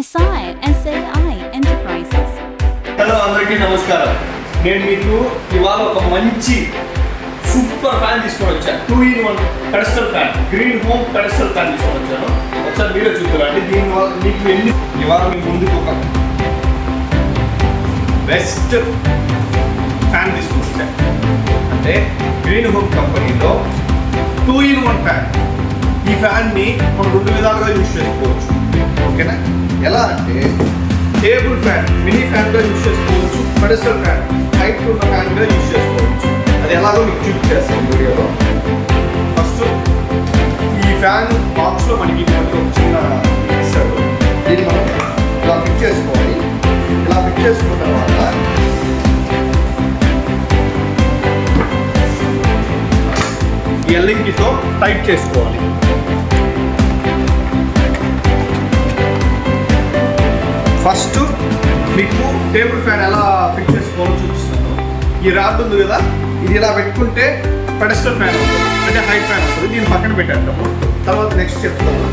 SAI Enterprises. Hello అందరికీ నమస్కారం. నేను మీకు ఇవాళ ఒక మంచి సూపర్ ఫ్యాన్ తీసుకొని వచ్చాను. 2-in-1 pedestal fan, green home pedestal fan తీసుకొని వచ్చాను. ఒకసారి వీడియో చూద్దామండి. దీనివల్ల మీకు ఇవాళ మీ ముందుకు ఒక బెస్ట్ ఫ్యాన్ తీసుకొని వచ్చాను. అంటే గ్రీన్ హోమ్ కంపెనీలో 2-in-1 ఫ్యాన్. ఈ ఫ్యాన్ని మనం 2 విధాలుగా యూజ్ చేసుకోవచ్చు. ఓకేనా? ఎలా అంటే టేబుల్ ఫ్యాన్, మినీ ఫ్యాన్గా యూజ్ చేసుకోవచ్చు, పెడస్టల్ ఫ్యాన్, హైట్ ఉన్న ఫ్యాన్గా యూజ్ చేసుకోవచ్చు. అది ఎలాగో మీకు చూపించేస్తాను వీడియోలో. ఫస్ట్ ఈ ఫ్యాన్ బాక్స్లో మనకి ఒక చిన్న ఇస్తాడు. దీన్ని మనం ఇలా ఫిట్ చేసుకోవాలి. ఇలా ఫిట్ చేసుకున్న తర్వాత ఈ ఎల్లింగ్తో టైట్ చేసుకోవాలి. ఫస్ట్ మీకు టేబుల్ ఫ్యాన్ ఎలా ఫిట్ చేసుకోవాలో చూపిస్తాను. ఈ రాడ్ ఉంది కదా, ఇది ఇలా పెట్టుకుంటే పెడస్టల్ ఫ్యాన్ అవుతుంది, అంటే హైట్ ఫ్యాన్ అవుతుంది. దీన్ని పక్కన పెట్టేద్దాము. తర్వాత నెక్స్ట్ చెప్తాము.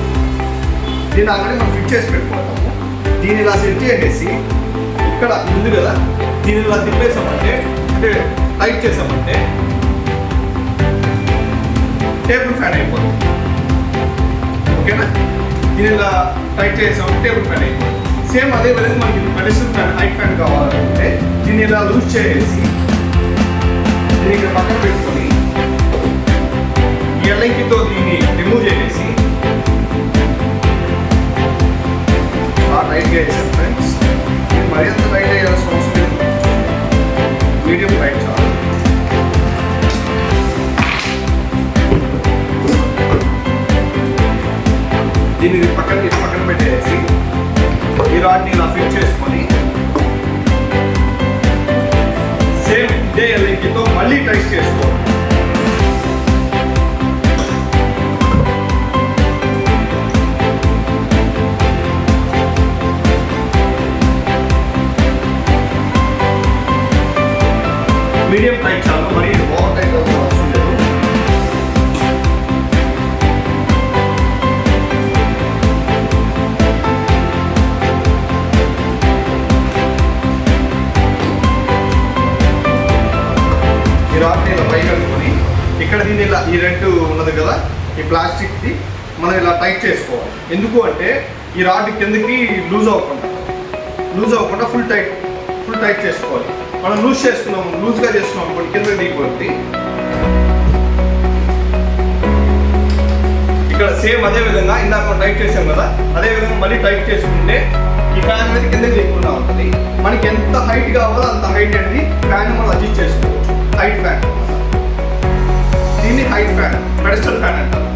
దీన్ని ఆల్రెడీ మనం ఫిట్ చేసి పెట్టుకుంటాము. దీన్ని ఇలా సెట్ చేసేసి ఇక్కడ ఉంది కదా, దీన్ని ఇలా తిప్పేసామంటే, అంటే టైట్ చేసామంటే టేబుల్ ఫ్యాన్ అయిపోతుంది. ఓకేనా? దీన్ని ఇలా టైట్ చేసామంటే టేబుల్ ఫ్యాన్ అయిపోతుంది. సేమ్ అదే విధంగా మనకి పెడస్టల్ ఫ్యాన్, హైట్ ఫ్యాన్ కావాలంటే దీన్ని ఇలా లూజ్ చేసి దీన్ని ఇక్కడ పక్కన పెట్టుకొని ఈ ఎల్లంకితో దీన్ని రిమూవ్ చేసేసి టైట్గా వేసాం ఫ్రెండ్స్. ఇది మరీ అంత టైట్ అయ్యాల్సిన అవసరం లేదు, మీడియం టైట్ చాలు. దీన్ని పక్కన పెట్టేసి ఈ రాడ్ని ఇలా ఫిట్ చేసుకొని సేమ్ ఇదే ఎల్లింకితో మళ్ళీ టైట్ చేసుకోవాలి. మీడియం టైట్ చాలు, మరి ఓవర్ టైట్ అవసరం లేదు. రాడ్ని ఇలా పైకి అనుకొని ఇక్కడ దీన్ని ఇలా ఈ రెడ్ ఉన్నది కదా, ఈ ప్లాస్టిక్ది మనం ఇలా టైట్ చేసుకోవాలి. ఎందుకు అంటే ఈ రాడ్ కిందకి లూజ్ అవ్వకుండా ఫుల్ టైట్ చేసుకోవాలి. మనం లూజ్గా చేసుకున్నాం అనుకోండి, కిందకి దిగిపోతుంది. ఇక్కడ సేమ్ అదే విధంగా ఇందాక మనం టైట్ చేసాం కదా, అదే విధంగా మళ్ళీ టైట్ చేసుకుంటే ఈ ఫ్యాన్ అనేది కిందకి దిగకుండా ఉంటుంది. మనకి ఎంత హైట్ కావాలో అంత హైట్ అనేది ఫ్యాన్ మనం అడ్జస్ట్ చేసుకోవచ్చు. హైట్ ఫ్యాన్, దీన్ని హైట్ ఫ్యాన్, పెడస్టల్ ఫ్యాన్ అంటారు.